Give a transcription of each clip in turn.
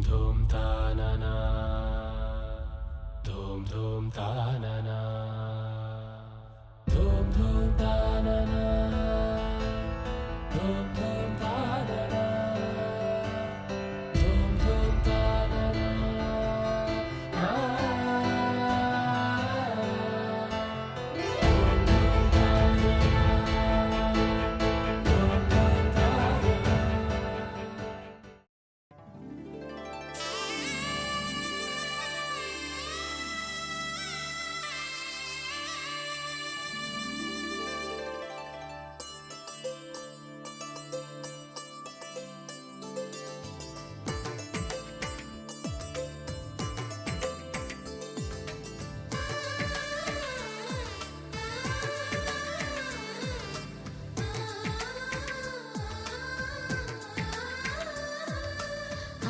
धूम तानना धूम धूम तानना धूम धूम तानना धूम धूम तानना धूम धूम तानना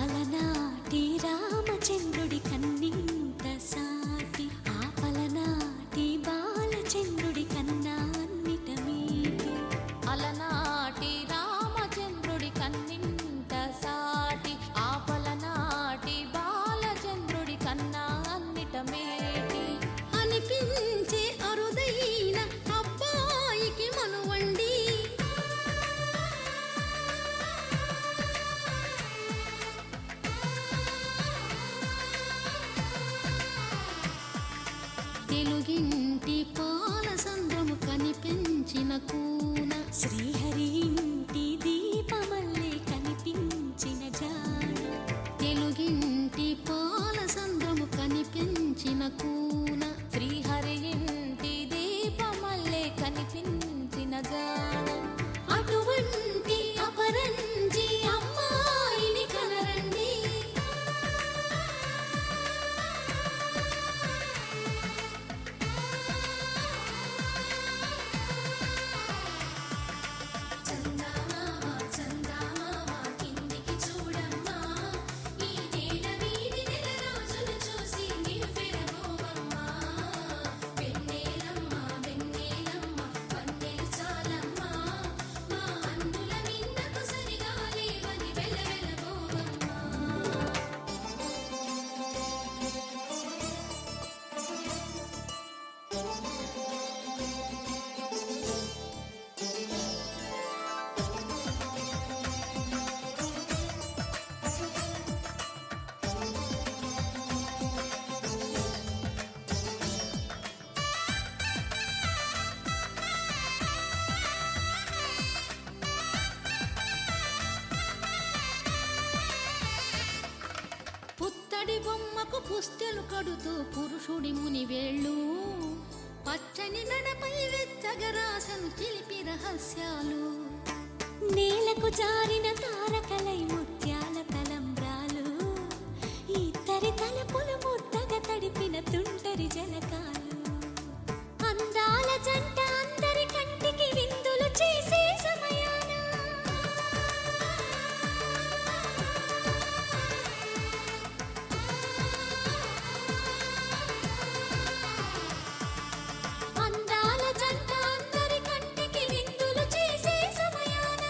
అలనాటి రామచంద్రుడి కన్నింత సాటి ఆపలనాటి బాలచంద్రుడి కన్నా అన్నిట మీటి అలనాటి రామచంద్రుడి కన్నింత సాటి ఆపలనాటి బాలచంద్రుడి కన్నా అన్నిట మేటి అనిపించే అరుదైన అబ్బాయికి మనువండి తెలుగింటి పాల సంద్రము కనిపించిన కూన శ్రీహరి ఇంటి దీపమల్లే కనిపించిన జాడ తెలుగింటి పాల సంద్రము కనిపించిన కూన శ్రీహరి ఇంటి దీపమల్లే కనిపించిన జాడ అటువంటి అపరంజి అమ్మాయిని కనరండి పుత్తడి బొమ్మకు పుస్తెలు కడుతూ పురుషుడి ముని వేళ్ళు పచ్చని నడపై వెచ్చగరాసను చిలిపి రహస్యాలు నేలకు జారిన తారకలై ముత్యాల తలంబ్రాలు ఇద్దరి తలపులు ముద్దగా తడిపిన తుంటరి జలకాలు అందాల జంట అందరి కంటికి విందులు చేసే సమయాన అందాల జంట అందరి కంటికి విందులు చేసే సమయాన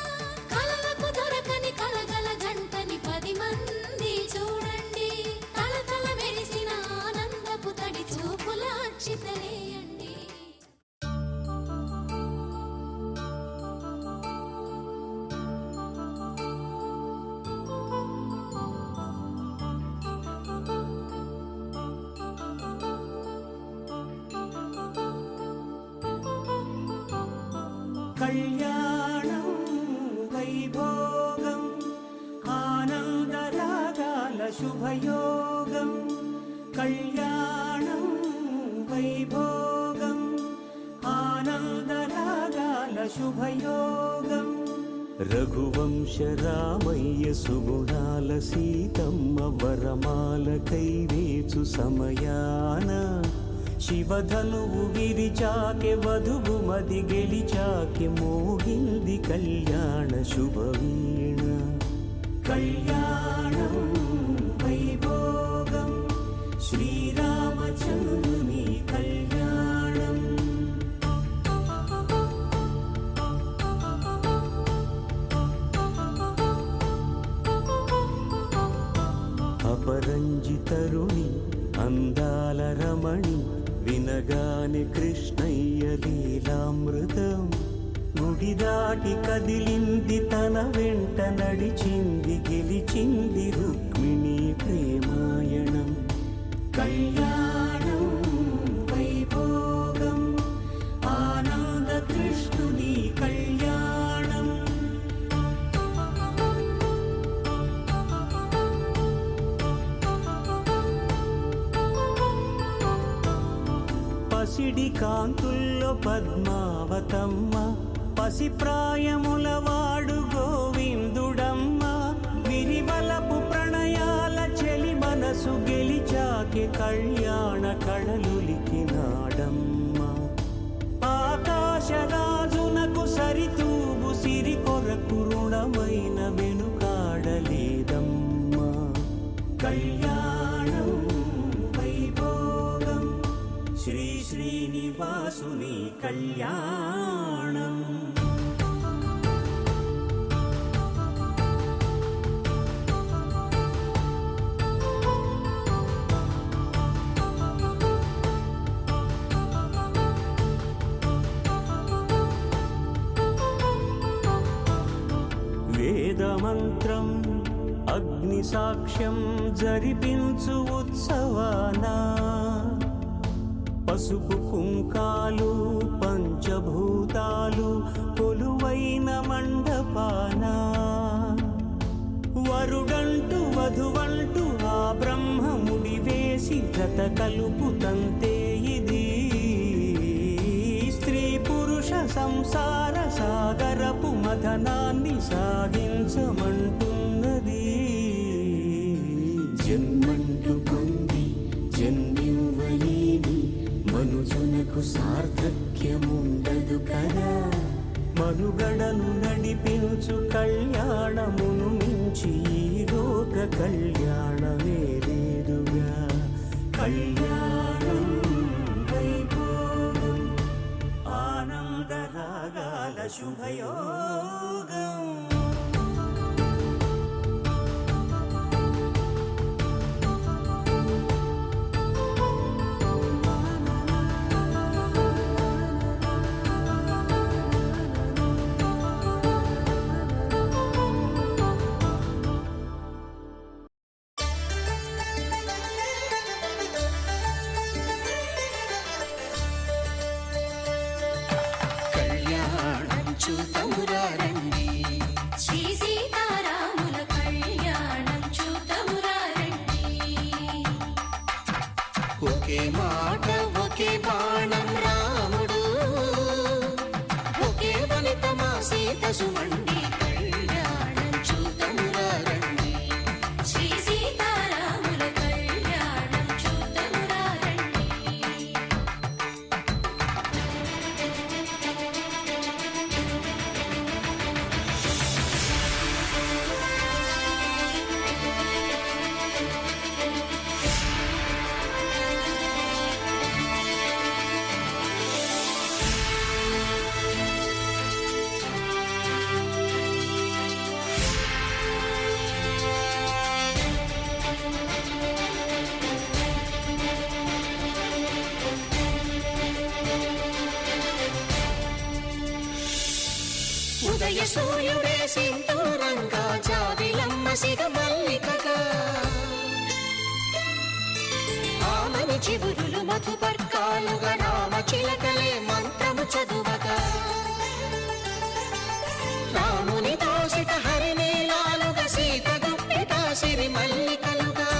కలలకు దొరకని కలగల జంటని 10 మంది చూడండి తలతల మెరిసిన ఆనందపు తడి చూపుల అక్షితలేయండి కళ్యాణం వైభోగం ఆనందరాగాల శుభయోగం కళ్యాణం వైభోగం ఆనందరాగాల శుభయోగం రఘువంశ రామయ్య సుగుణాల సీతమ్మ వరమాల కైవేచు సమయాన శివధనువు విరిచాకె వధువు మది గెలిచాకె మోగింది కళ్యాణ శుభవీణ కళ్యాణం వైభోగం శ్రీరామచంద్రుని కళ్యాణం అపరంజి తరుణి అందాల రమణి వినగానే కృష్ణయ్య లీలామృతం గుడి దాటి కదిలింది తన వెంట నడిచింది గెలిచింది రుక్మిణి ప్రేమాయణం కళ్యాణం వైభోగం ఆనంద కృష్ణుని కళ్యాణం పసిడి కాంతుల్లో పద్మావతమ్మ పసిప్రాయముల వాడు గోవిందుడమ్మ విరివలపు ప్రణయాల చెలి మనసు గెలిచాకే కళ్యాణ కళలులికినాడమ్మ ఆకాశరాజునకు సరితూగు సిరి కొరకు రుణమైన వెనుకాడలేదమ్మ కళ్యాణం వైభోగం శ్రీ శ్రీనివాసుని కళ్యాణం వేదమంత్రం అగ్ని సాక్ష్యం జరిపించు ఉత్సవానా పసుపు కుంకాలు పంచభూతాలు కొలువైన మండపాన వరుడంటూ వధువంటూ ఆ బ్రహ్మముడి వేసి జత కలుపుతంతే ఇది స్త్రీ పురుష సంసార సాగరపు మథనాన్ని సాగించమంటున్నది జన్మంటూ పొంది జన్మివ్వలేని మనుజునకు సార్థక్యముండదు కదా మనుగడను నడిపించు కళ్యాణమును మించి ఈ లోక కళ్యాణమే లేదుగా కళ్యాణం వైభోగం ఆనంద రాగాల శుభయోగం శ్రీ సీతారాముల కళ్యాణం చూతమురారండి ఒకే మాట ఒకే బాణం రాముడు ఒకే వనిత మా సీత సుమండి కళ్యాణం చూతమురారండి శ్రీ సీతారాముల కళ్యాణం చూతమురారండి ఉదయ సూర్యుడే సింధూరంగా జాబిలమ్మ సిగ మల్లికగా ఆమని చివురులు మధుపర్కాలుగా రామ చిలకలే మంత్రము చదువగా రాముని దోసిట హరినీలాలుగా సీత గుప్పిట సిరి మల్లికలుగా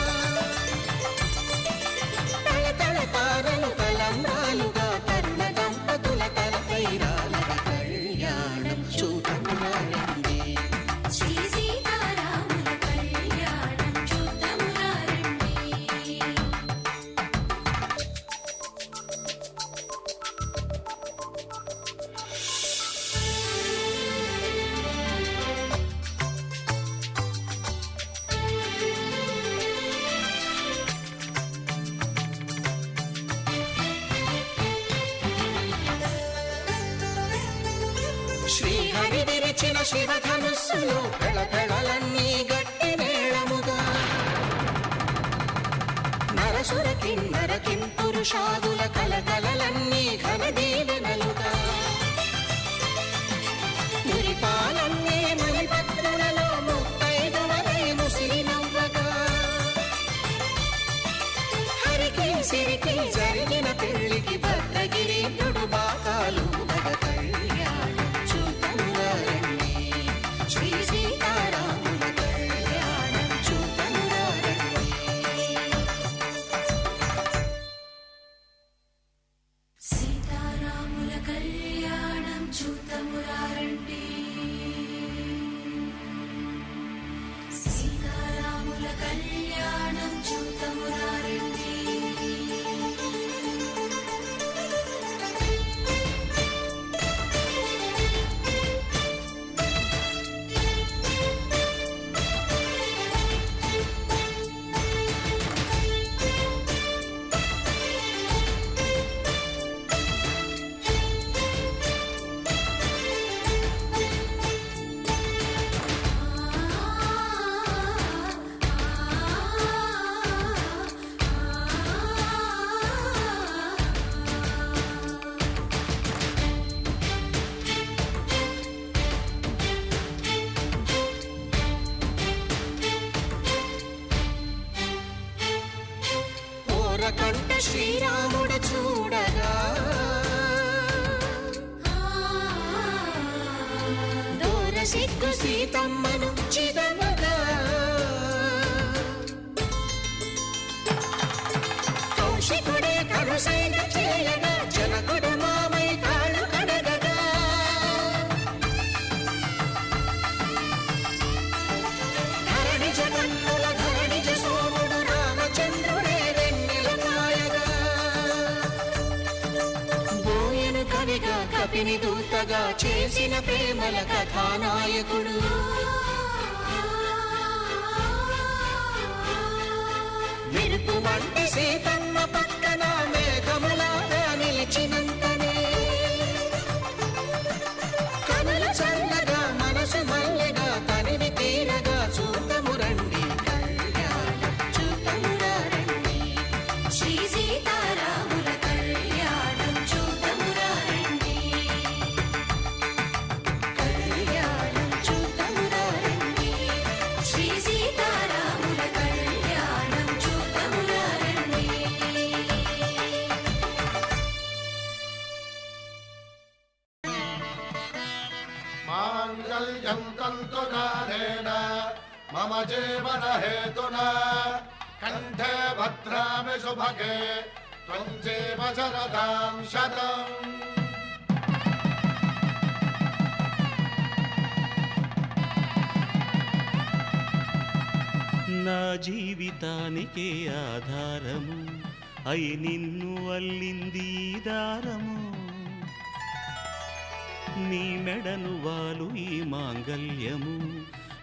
తళతళ తారలు తలంబ్రాలుగా తరుణ దంపతుల తలపైరాలుగా కళ్యాణం చూతమురారండి శ్రీ సీతారాముల కళ్యాణం చూతమురారండి శ్రీహరి విరిచిన శివధనుస్సులో కళకళలన్నీ గట్టి మేళముగా కిన్నర కింపురుషాదుల కలకలలన్నీ ఘన దీవెనలుగా మురిపాలన్నీ మునిపత్రులలో ముత్తైదువలై ముసిరి నవ్వగా హరికి సిరికి జరిగిన పెళ్లికి భద్రగిరీంద్రుడు బాకాలు మగ కళ్యాణం చూతమురారండి శ్రీ సీతారాముల కళ్యాణం చూతమురారండి సీతారాముల కళ్యాణం చూతమురారండి సీతారాముల కళ్యాణం చూతమురారండి ఓరకంట శ్రీరాముడు చూడగా దూర సిగ్గు సీతమ్మను చిదమగా కౌశికుడే కరుసైన చేయగా జనకుడు మామై కాళ్ళు కడగగా ధరణి జగన్నుల ధరణిజ సోముడు రామచంద్రుడే వెన్నెల కాయగా బోయను కవిగా కపిని దూతగా చేసిన ప్రేమల కథానాయకుడు మెరుపు వంటి సీతమ్మ పక్కన మేఘములాగా నిలిచినంతనే కనులు చల్లగా మనసు మల్లెగా తనివి తీరగా చూతమురండి కళ్యాణం చూతమురారండి శ్రీ సీతారాముల కళ్యాణం చూతమురారండి కళ్యాణం చూతమురారండి శ్రీ సీతారాముల కళ్యాణం చూతమురారండి మాంగళ్యం తంతునానేన మమ జీవన హేతునా కంఠే భద్రామి శుభగే త్వం జీవ శరదాం శతం. నా జీవితానికే ఆధారము అయి నిన్ను అల్లింది ఈ దారము నీ మెడను వాలు ఈ మాంగల్యము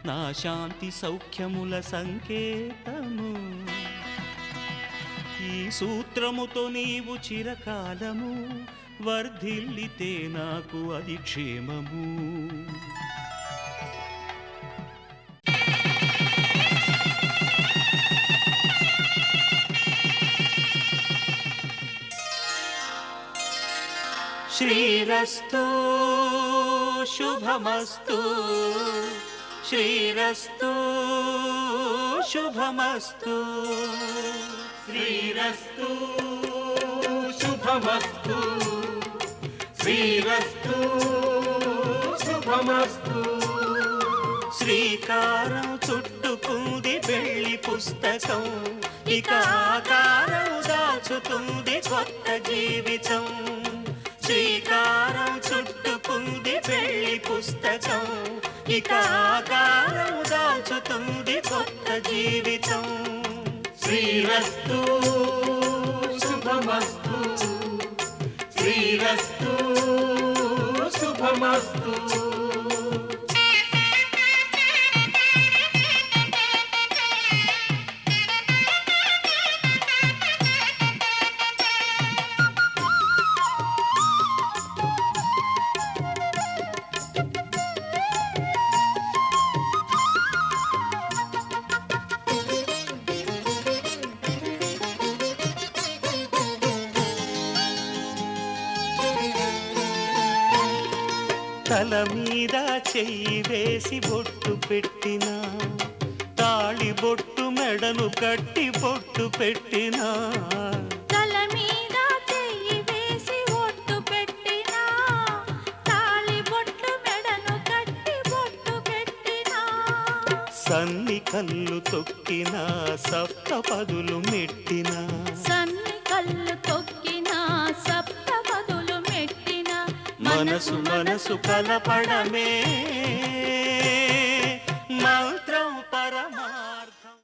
నా శాంతి సౌఖ్యముల సంకేతము ఈ సూత్రముతో నీవు చిరకాలము వర్ధిల్లితే నాకు అది క్షేమము శ్రీరస్తు శుభమస్తు శ్రీరస్తు శుభమస్తు శ్రీరస్తు శుభమస్తు శ్రీరస్తు శుభమస్తు శ్రీకారం చుట్టుకుంది పెళ్లి పుస్తకం ఇక ఆకారం దాచుతుంది కొత్త జీవితం శ్రీకారం చుట్టుకుంది పెళ్లి పుస్తకం ఇక ఆకారం దాచుతుంది కొత్త జీవితం శ్రీరస్తు శుభమస్తు శ్రీరస్తు శుభమస్తు తల మీద చెయ్యి వేసి బొట్టు పెట్టినా తాళి బొట్టు మెడను కట్టి బొట్టు పెట్టినా తల మీద చెయ్యి వేసి ఒట్టు పెట్టినా తాళి బొట్టు మెడను కట్టి బొట్టు పెట్టినా సన్ని కళ్ళు తొక్కినా సప్త పదులు మెట్టినా సన్ని కళ్ళు తొక్కినా సప్త పదులు మెట్టినా మనసు మనసు కలపడమే మంత్రం పరమార్థం.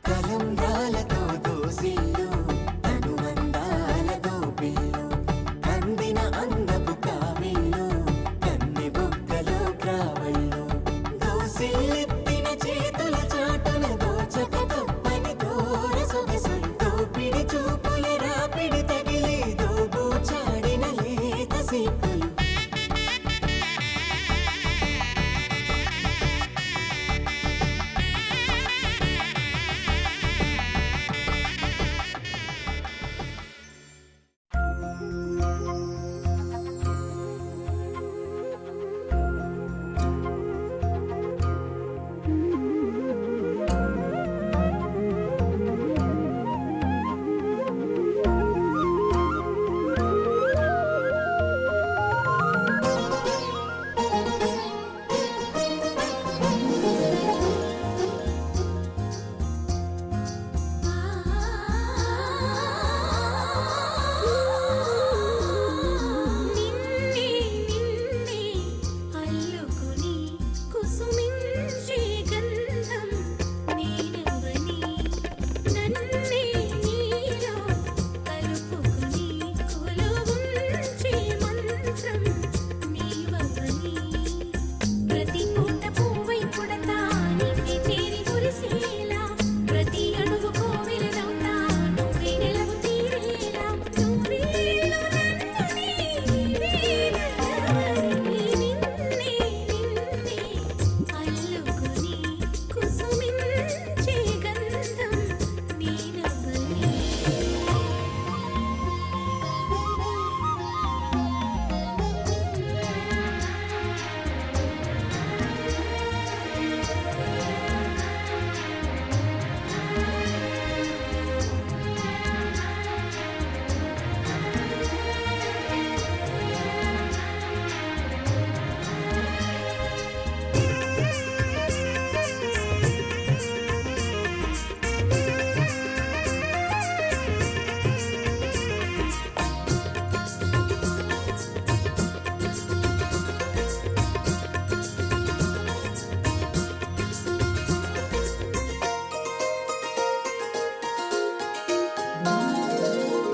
కలంబ్రాలతో దోసిల్లు అనుబంధాలతో పిల్లు కందిన అందపు కావిళ్ళు కన్నె బొక్కలో క్రావళ్ళు దోసిల్లెత్తిన చేతుల చాటున దోచక తప్పని దూర సొగసులు దోపిడి చూపుల రాపిడి తగిలి దోబూచాడిన లేత సీపులు నిన్నే నిన్నే అల్లుకుని కుసుమించే గంధం నీడవని నన్నే నీలో కలుపుకుని కొలువుంచే మంత్రం నీవవని ప్రతి పూట పువ్వై పుడతా నిన్నే చేరి కురిసేలా ప్రతి అడుగు కోవెలనవుతా నువ్వే నెలవు తీరేలా నువ్వేలో నన్నుని నిన్నే నిన్నే అల్లుకుని కుసుమించే గంధం నీడవని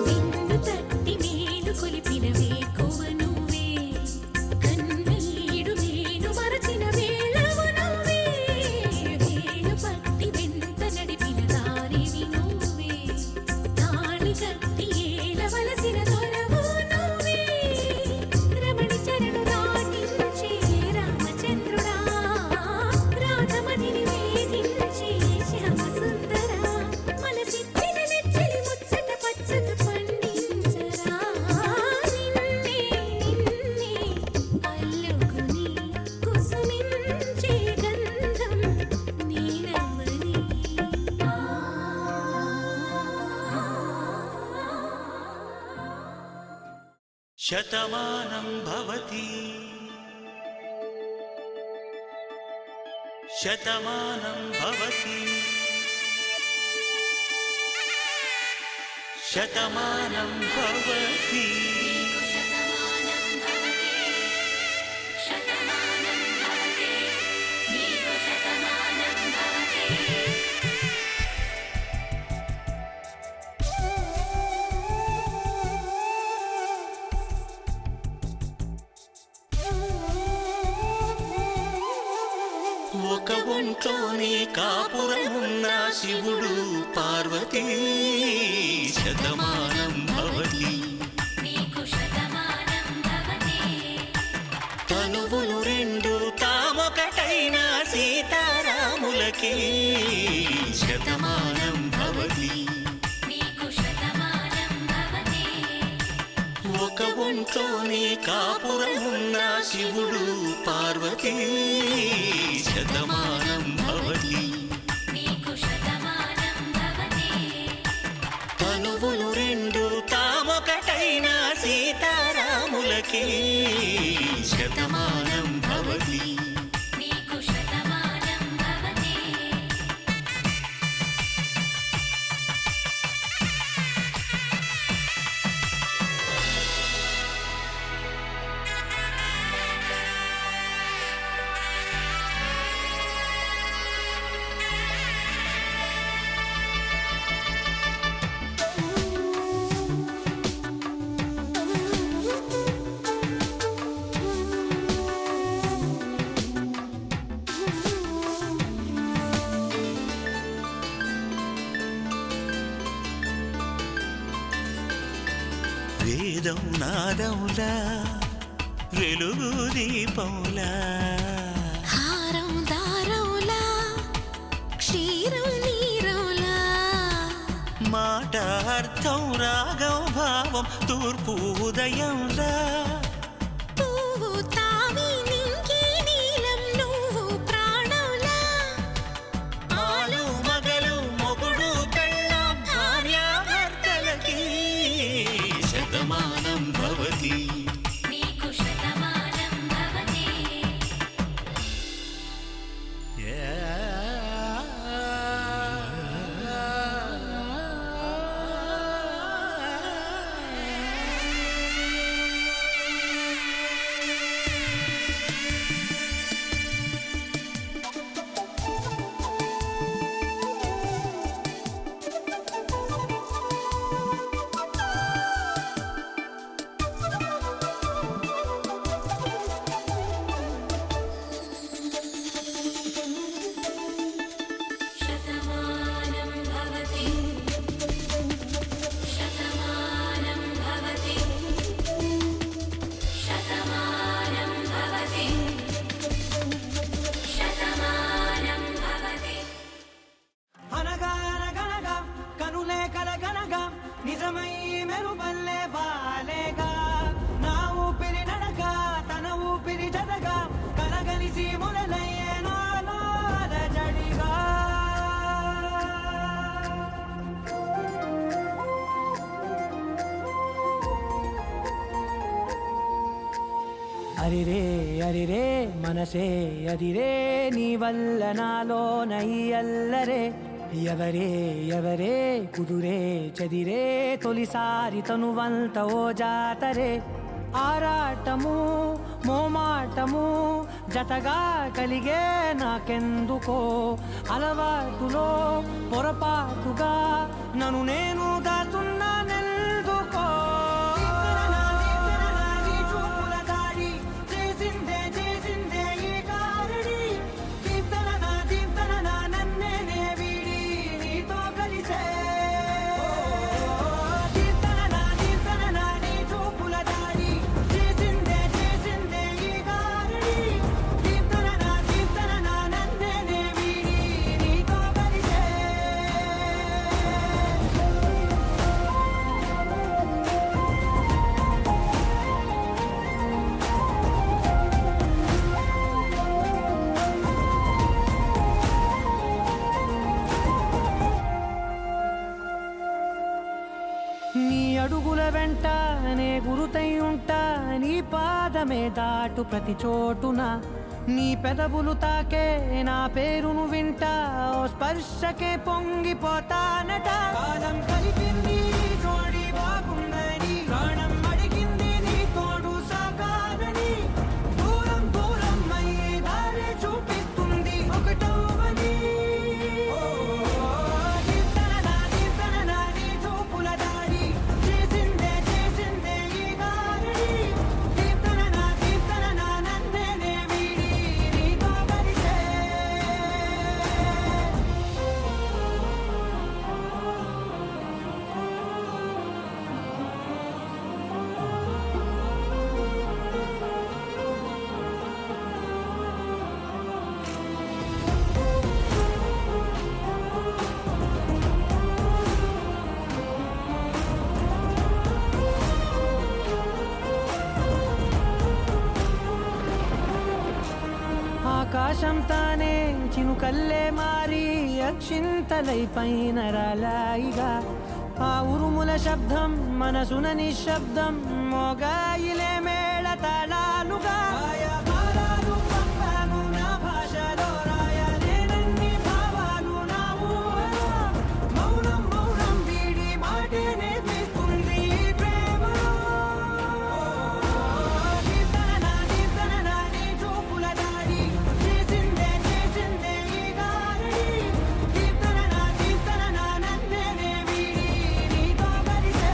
విందు తట్టి మేలు కొలిపిన వేకువ నువ్వే కన్నీడు నేను మరచిన వేళవు నువ్వే వేలు పట్టి వెంట నడిపిన దారివి నువ్వే తాళి కట్టి ఏలవలసిన దొరవు నువ్వే రమణి చరణు దాటించే రామచంద్రుడా రాధమణిని వేధించే శ్యామ సుందరా మనసిచ్చిన నెచ్చలి ముచ్చట పచ్చక పండించరా నిన్నే నిన్నే అల్లుకుని కుసుమించే గంధం నీడవని శతమానం భవతి శతమానం భవతి శతమానం భవతి శతమానం భవతే శతమానం భవతే నీకు శతమానం భవతే ఒక ఒంట్లోనే కాపురమున్న శివుడు పార్వతీ శతమానం భవతి నీకు శతమానం భవతే తనువులు రెండు తామొకటైన సీతారాములకే ఒంట్లోనే కాపురమున్న శివుడు పార్వతీ శతమానం భవతి నీకు శతమానం భవతి తనువులు రెండు తామొకటైన సీతారాములకి శతమానం భవతి నీకు శతమానం భవతి వేదం నాదములా వెలుగు దీపములా హారం దారౌలా క్షీరం నీరౌలా మాట అర్థం రాగం భావం తూర్పు ఉదయంలా పువ్వు తావి నింగి నీలం నువ్వు ప్రాణంలా ఆలు మగలు మొగుడు పెళ్ళాం భార్యాభర్తలకి శతమానం భవతి నీకు శతమానం భవతి శతమానం భవతి శతమానం భవతి శతమానం భవతి శతమానం భవతి అనగా అనగనగా కనులే కలగనగా నిజమై మెరుపల్లే బాలేగా నా ఊపిరి నడక తన ఊపిరి జతగా కలగలిసి మొదలయ్యే నాలో అలజడిగా అరిరే అరిరే మనసే అదిరే నీ వల్ల నాలో నయ్యల్లరే ఎవరే ఎవరే కుదురే చదిరే తొలిసారి తనువంత ఓ జాతరే ఆరాటము మోమాటము జతగా కలిగే నాకెందుకో అలవాటులో పొరపాటుగా నన్ను నేను దాస్తున్నానెందుకో నీ అడుగుల వెంట నే గురుతై ఉంటా నీ పాదమే దాటు ప్రతి చోటున నీ పెదవులు తాకే నా పేరును వింటా ఓ స్పర్శకే పొంగిపోతానట కాలం కలిపింది జోడి బాగుందని ప్రాణం అడిగింది నీ తోడు సాగాలని దూరం దూరం అయ్యే దారి చూపిస్తుంది ఒకటవని ఆకాశం తానే చినుకల్లే మారి అక్షింతలై పైన రాలాయిగా ఆ ఉరుముల శబ్దం మనసున నిశ్శబ్దం మోగాయిలే మేళ తాళాలుగా ఆయా భారాలు పంపాను నా భాషలో రాయలేనన్ని భావాలు నా ఊహలో మౌనం మౌనం వీడి మాటే నేర్పిస్తుంది ఈ ప్రేమలో దీప్తన నీ చూపుల దాడి చేసిందే ఈ గారడి దీప్తన నన్నే వీడి నీతో కలిసే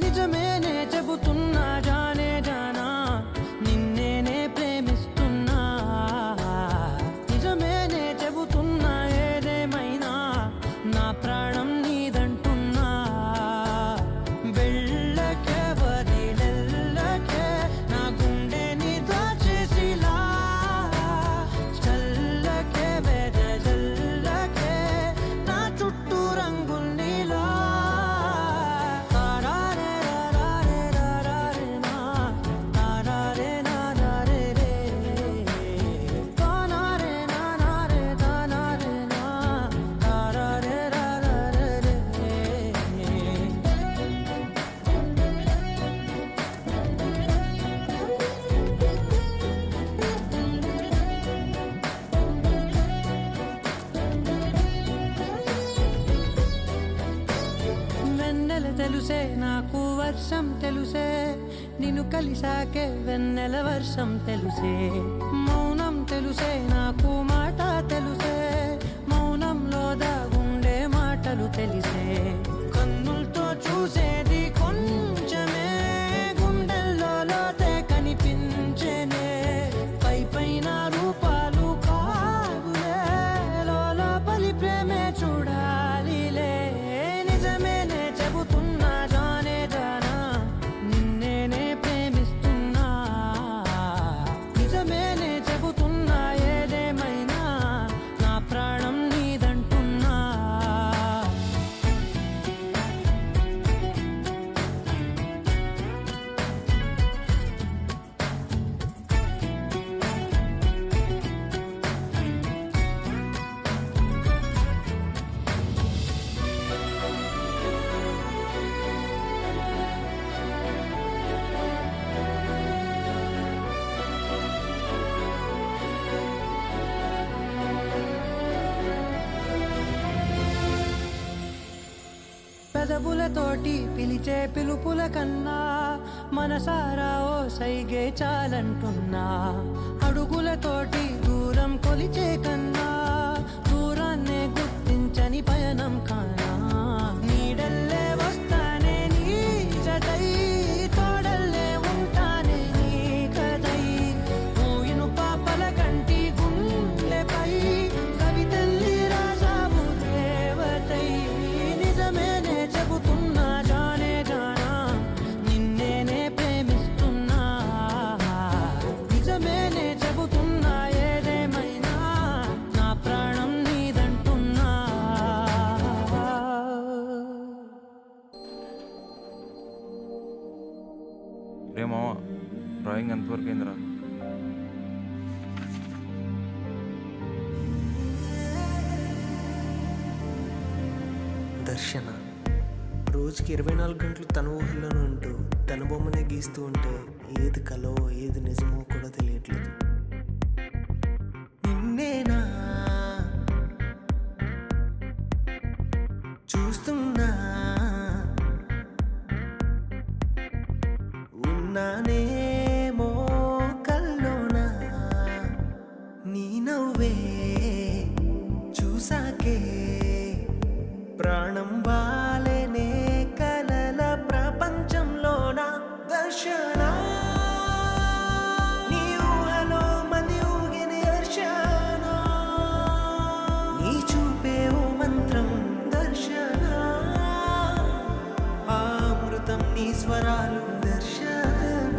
నిజమేనే చెబుతున్నా జానే జానా నిన్నేనే ప్రేమిస్తున్నా నిజమేనే చెబుతున్నా ఏదేమైనా నా ప్రాణం నీదంటున్నా వెళ్ళకే వదిలెల్లకే నా గుండెని దాచేసిలా చల్లకే వెదజల్లకే నా చుట్టూ రంగుల్నిలా వెన్నెల తెలుసే నాకు వర్షం తెలుసే నిన్ను కలిసాకే వెన్నెల వర్షం తెలుసే మౌనం తెలుసే నాకు మాట తెలుసే మౌనంలో దాగుండే మాటలు తెలిసే కన్నులతో చూసేది కొంచెమే గుండెల్లో లోతే కనిపించేనే పై పైన రూపాలు కాదులే లోపలి ప్రేమే చూడాలిలే నిజమేనే చెబుతున్నా జానే జానా నిన్నేనే ప్రేమిస్తున్నా నిజమేనే చెబుతున్నా ఏదేమైనా నా ప్రాణం నీదంటున్నా పెదవులతోటి పిలిచే పిలుపుల కన్నా మనసారా ఓ సైగే చాలంటున్నా అడుగులతోటి దూరం కొలిచే కన్నా దూరాన్నే గుర్తించని పయనం కానా నీడల్లే వస్తానే నీ జతై తోడల్లే ఉంటానే నీ కదై మూయిను పాపల కంటి గుండెపై కవితల్లి రాజావు దేవతై నిజమేనే చెబుతున్నా జానే జానా నిన్నేనే ప్రేమిస్తున్నా నిజమేనే చెబుతున్నా ఏదేమైనా నా ప్రాణం నీదంటున్నా రే మామ డ్రాయింగ్ ఎంతవరకు అయిందిరా? దర్శన రోజుకి 24 గంటలు తన ఊహల్లోనే ఉంటూ తన బొమ్మనే గీస్తూ ఉంటే ఏది కలో ఏది నిజమో కూడా తెలియట్లేదు. నిన్నేనా స్వరాలు దర్శన.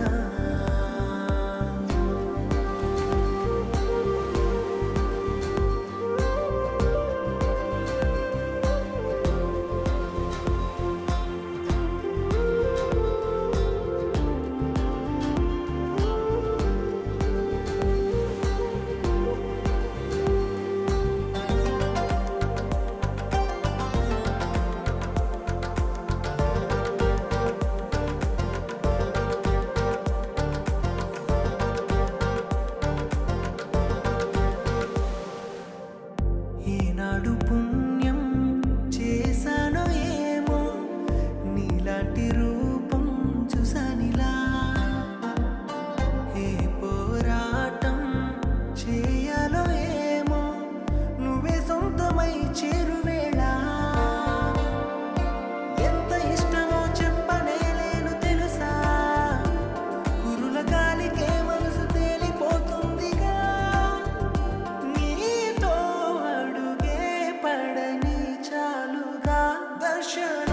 ఈనాడు పుణ్యం చేశానో ఏమో, నీలాంటి రూపం చూసానిలా. ఏ పోరాటం చేయాలో ఏమో, నువ్వే సొంతమై చేరువేళ. ఎంత ఇష్టమో చెప్పనేలేను తెలుసా, కురుల గాలికే మనసు తేలిపోతుందిగా. నీతో అడుగే పడని చాలుగా దర్శన.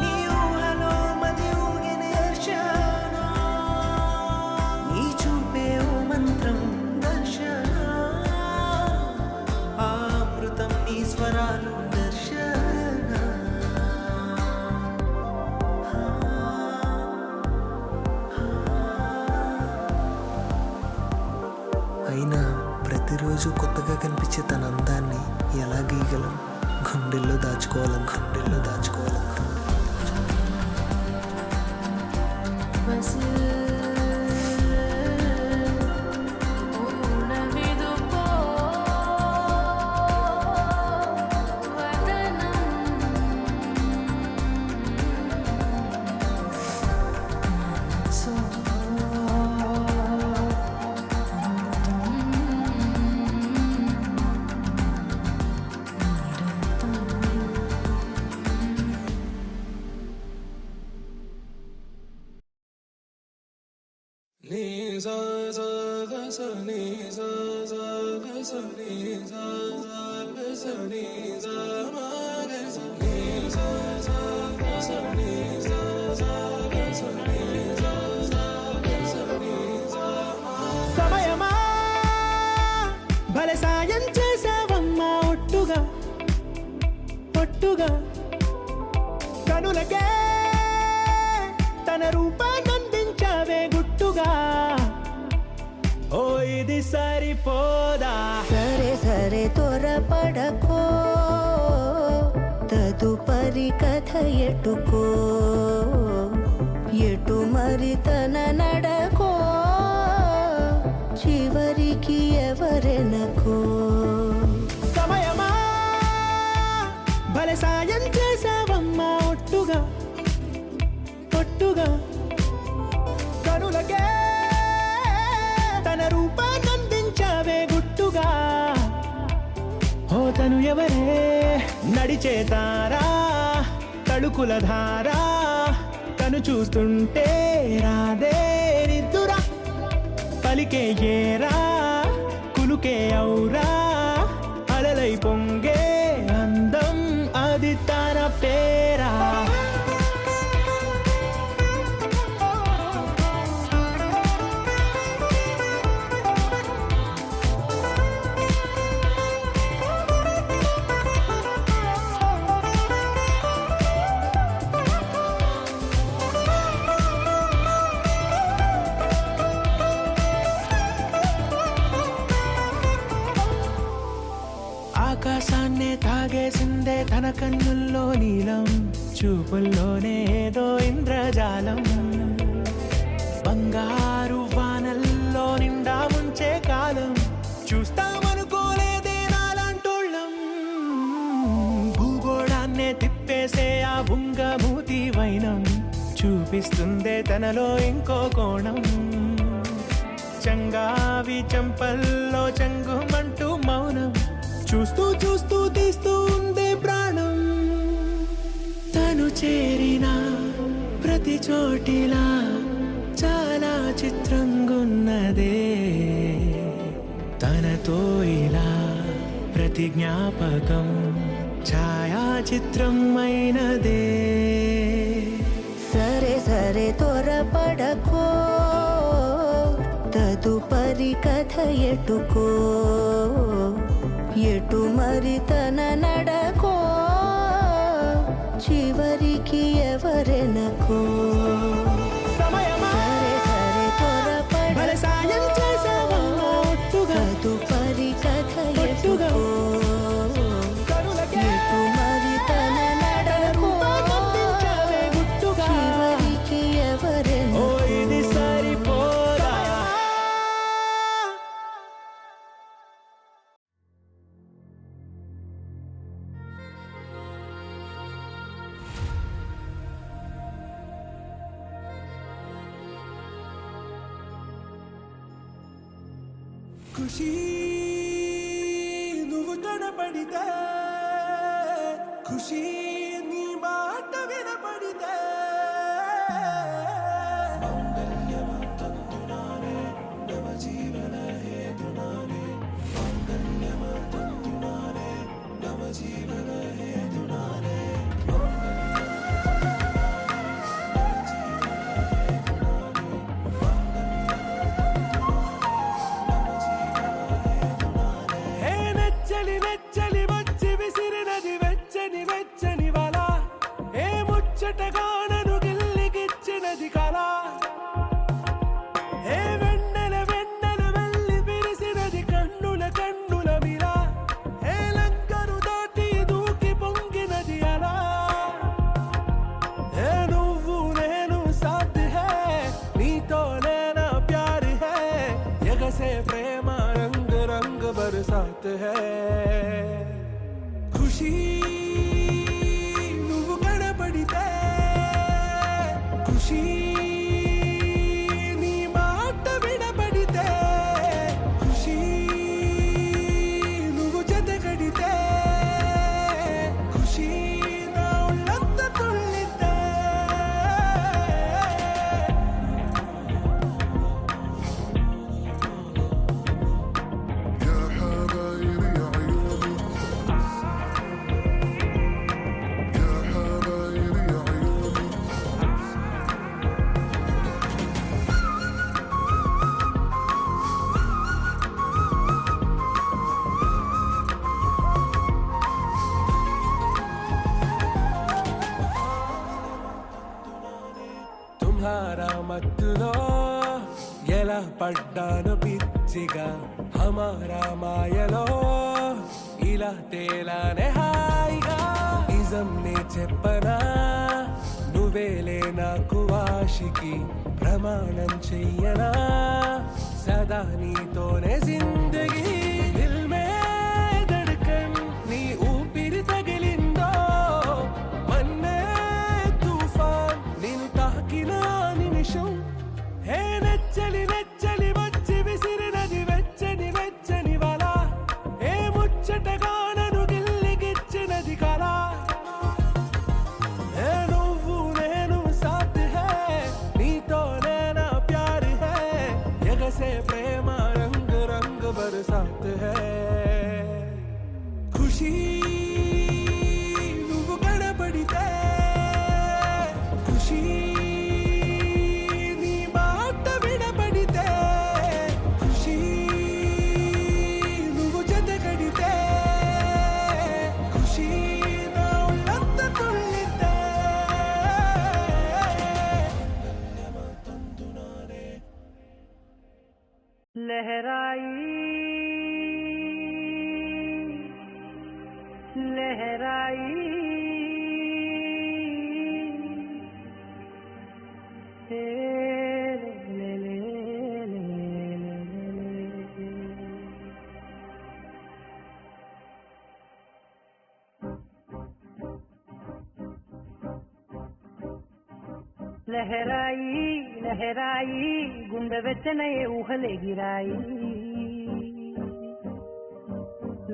నీ ఊహలో మది ఊగిన దర్శన, నీ చూపే ఓ మంత్రం దర్శన. ఆ అమృతం నీ స్వరాలు దర్శన. అయినా ప్రతిరోజు కొత్తగా కనిపించే తన అందాన్ని ఎలా గీయగలం? గుండెల్లో దాచుకోవాలం, గుండెల్లో దాచుకోవాలం. సమయమా భలే సాయం చేసావమ్మా, ఒట్టుగా ఒట్టుగా కనులకే తన రూపాన్నందించావే గుట్టుగా. ఓ ఇది సరిపోదా? సరే సరే త్వరపడకో, తదుపరి కథ ఎటుకో, ఎటు మరి తన నడకో, చివరికి ఎవరెనకో. సమయమా భలే సాయం చేసావమ్మా, ఒట్టుగా ఒట్టుగా కనులకే తన రూపాన్నందించావే గుట్టుగా. ఓ తను ఎవరే నడిచే తారా, తళుకుల ధారా, తను చూస్తుంటే రాదే నిద్దురా. పలికే ఏరా కులుకే ఔరా, అలలై పొంగే అందం అది తన పేరా. ఆకాశాన్నే తాగేసిందే తన కన్నుల్లో నీలం, చూపుల్లోనే ఏదో ఇంద్రజాలం. బంగారు వానల్లో నిండా ముంచే కాలం, చూస్తామనుకోలేదే నాలాంటోళ్ళం. భూగోళాన్నే తిప్పేసే ఆ బుంగమూతి వైనం, చూపిస్తుందే తనలో ఇంకో కోణం. చంగావి చంపల్లో చంగుమంటూ మౌనం, చూస్తూ చూస్తూ తీస్తూ ఉందే ప్రాణం. తను చేరిన ప్రతి చోటిలా చాలా చిత్రంగున్నదే, తనతో ఇలా ప్రతి జ్ఞాపకం ఛాయాచిత్రం అయినదే. తదుపరి కథ ఎటుకో ఎటు మరి తన నడకో చివరికి ఎవరెనకో సరే సరే త్వరపడ సాయం చేసావమ్మా ఒట్టుగా తదుపరి కథ ఎటుకో కరులకే ఎటు మరి తన నడకో పంపించావే గుట్టుగా చివరికి ఓ ఎవరెనకో ఇది సరిపోదా ఖుషి నువ్వు కనపడితే ఖుషి నీ మాట వినపడితే హే నెచ్చలి నెచ్చలి వచ్చి విసిరినది వెచ్చని వెచ్చని వల ఏ ముచ్చటగానను గిల్లిగిచ్చినది కళ ఏ వెన్నెల వెన్నెల వెళ్ళి విరిసినది కన్నుల కన్నుల మిల ఏ లంకరు దాటి దూకి పొంగినది అలా ఏ నువ్వు నేను సాథ్ హే నీతోనే నా ప్యార్ హే ఎగసే ప్రేమ రంగ్ రంగ్ బరసాత్ హే ఖుషి నువ్వు కనపడితే ఖుషి నీ మాట వినపడితే ఖుషి నువ్వు జతగడితే ఖుషి నా ఉళ్ళంత తుళ్ళితే يا حبايبي عيوني يا حبايبي عيوني తుమ్హారా మత్తులో ఎలా పడ్డాను పిచ్చిగా హమారా మాయలో ఇలా తేలానే హాయిగా నిజం నే చెప్పనా నువ్వేలే నాకు ఆశికి ప్రమాణం చెయ్యనా సదా నీతోనే జిందగీ దిల్ మే ధడ్కన్ నీ ఊపిరి తగిలిందో మన్నే తుఫాన్ నిన్ను తాకిన నిమిషం హే నెచ్చలి నెచ్చలి వచ్చి విసిరినది వెచ్చని వెచ్చని వల ఏ ముచ్చటగానను గిల్లిగిచ్చినది కళ ఏ నువ్వు నేను సాథ్ హే నీతోనే నా ప్యార్ హే ఎగసే ప్రేమ రంగ్ రంగ్ బరసాత్ హే ఖుషి నువ్వు కనపడితే ఖుషి నీ మాట వినపడితే ఖుషి నువ్వు జతగడితే ఖుషి నా ఉళ్ళంత తుళ్ళితే लहराई लहराई हे ले ले ले లహరాయి లహరాయి గుండె వెచ్చనయే ఊహలే గిరాయి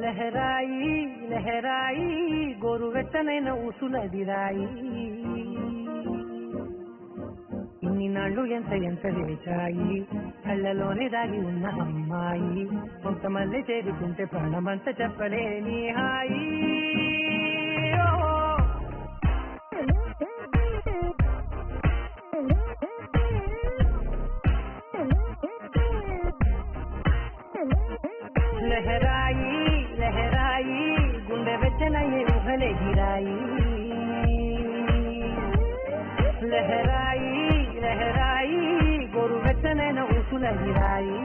లహరాయి లహరాయి గోరు వెచ్చనైన ఊసులదిరాయి ఇన్ని నాళ్ళు ఎంత ఎంత వేచాయి కళ్ళలోనే దాగి ఉన్న అమ్మాయి కొంతమంది చేరుకుంటే ప్రాణమంతా చెప్పలేని హాయి ఓ లహరాయి లహరాయి గుండె వెచ్చనయ్యే ఊహలెగిరాయి లహరాయి లహరాయి గోరు వెచ్చనైన ఊసులగిరాయి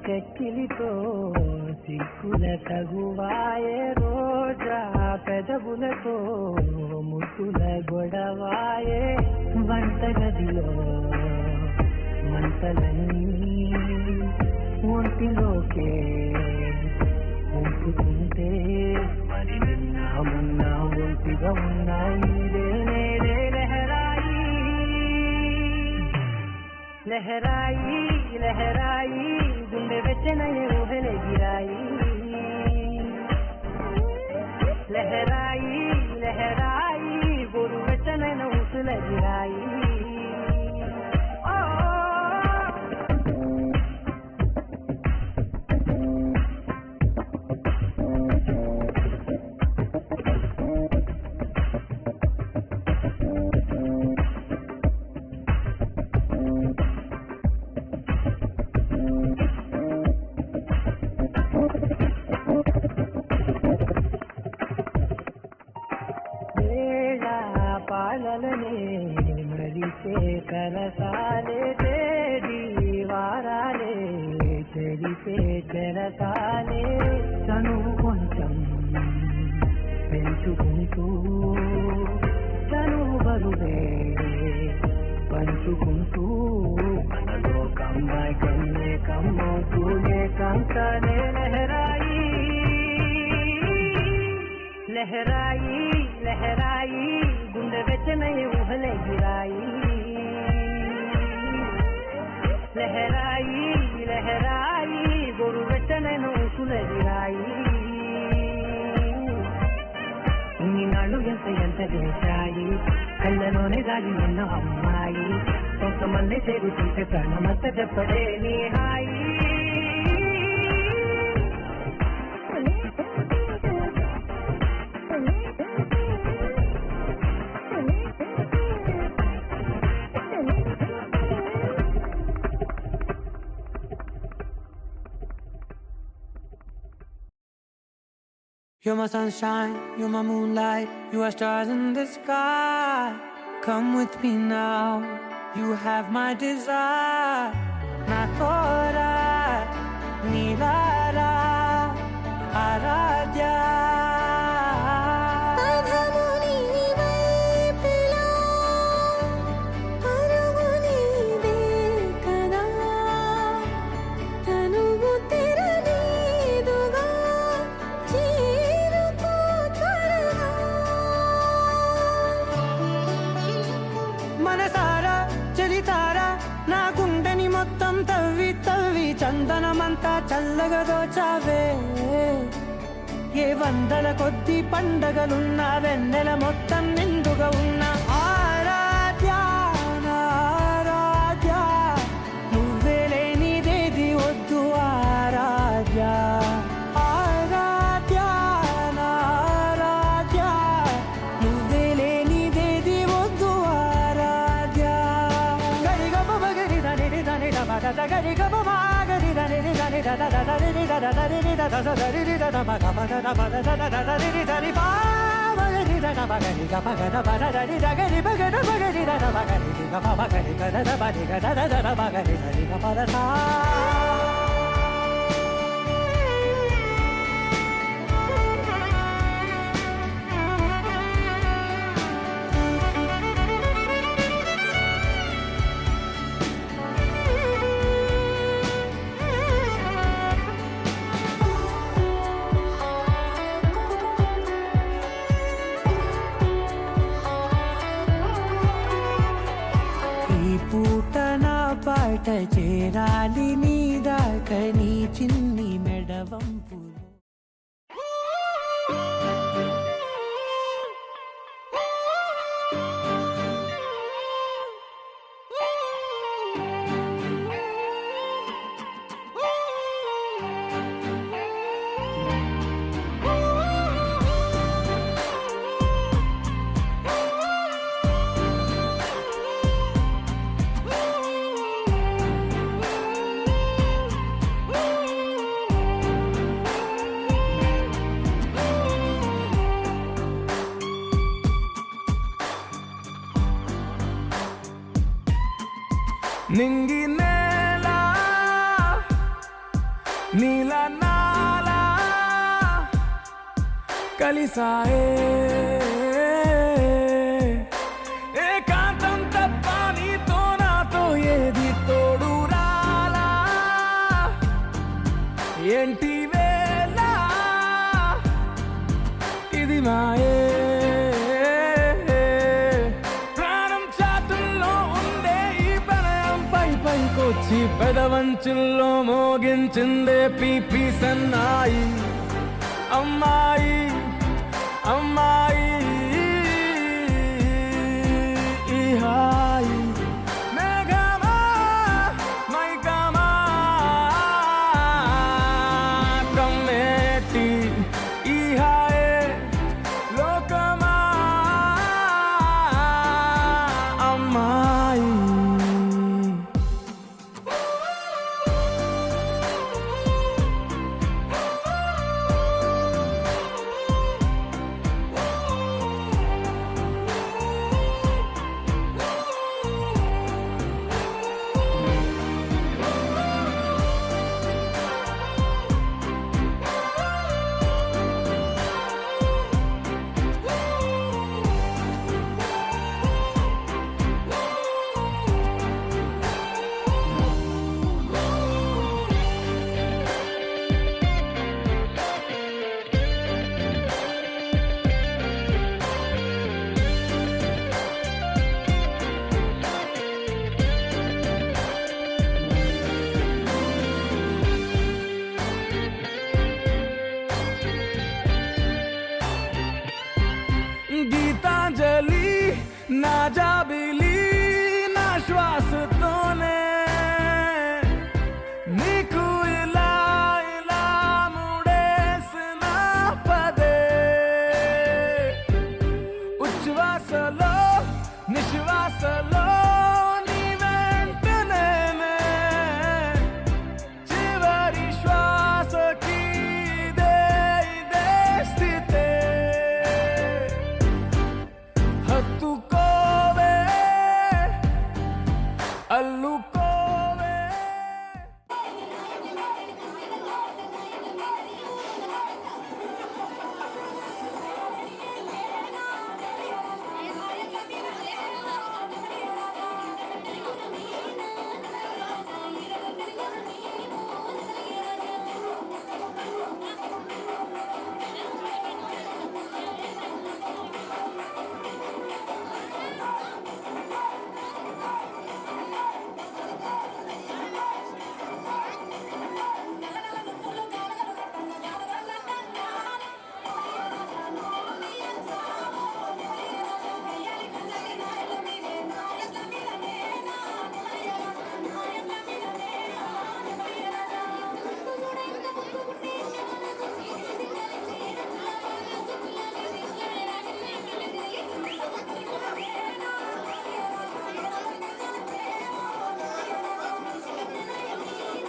చెక్కిలితో సిక్కుల తగువాయే రోజా పెదవులతో ముట్టుల గొడవాయే వంటగదిలో మంటలన్నీ ఒంటిలోకే ఉంటుకుంటే మరి నిన్న మొన్న ఒంటిగా ఉన్నాయి లహరాయి లహరాయి లహరాయి గుండె వెచ్చనయ్యే ఊహలెగిరాయి లహరాయి లహరాయి గోరు వెచ్చనైన ఊసులగిరాయి పాలలనే మరిచే కరసాలే తేది వారాలే చెరిపే చెరసాలే తను కొంచెం పెంచుకుంటూ తను బరువే పంచుకుంటూ మనలో కమ్మాయి కమ్మే కమ్మవుతూనే కంతనే లహరాయి లహరాయి లహరాయి గుండె వెచ్చనయ్యే ఊహలెగిరాయి లహరాయి లహరాయి గోరు వెచ్చనైన ఊసులెగిరాయి ఇన్నినాళ్ళు ఎంత చేశాయి కళ్ళలోనే దాగి ఉన్న అమ్మాయి కొంతమంది చేరుతుంటే ప్రాణమంత చెప్పడే నీ హాయి You're my sunshine, you're my moonlight, you are stars in the sky. Come with me now, you have my desire. Na tora, nilara, aradya. చందనమంతా చల్లగా దోచావే ఏ వందల కొద్ది పండగలున్న వెన్నెల మొత్తం నిండుగా ఉన్న ఆరాధ్య ఆరాధ్య నువ్వే లేనిదేది వద్దు ఆరాధ్య ఆరాధ్య ఆరాధ్య నువ్వే లేనిదేది వద్దు ఆరాధ్య గరిగ బగరి దని దని దబద గరిగ బమా పాట చేరాలి నీ దాకా నీ చిన్ని మెడవంపు నింగి నేల నీల నాల కలిసాయే ఏకాంతం తప్ప నీతో నాతో ఏది తోడు రాలా ఏంటి వేళ ఇది మాయే ప్రాణం చాతుల్లో ఉండే ఈ ప్రణయం పైకొచ్చి పెదవంచుల్లో మోగించిందే పీపీ సన్నాయి అమ్మాయి అమ్మాయి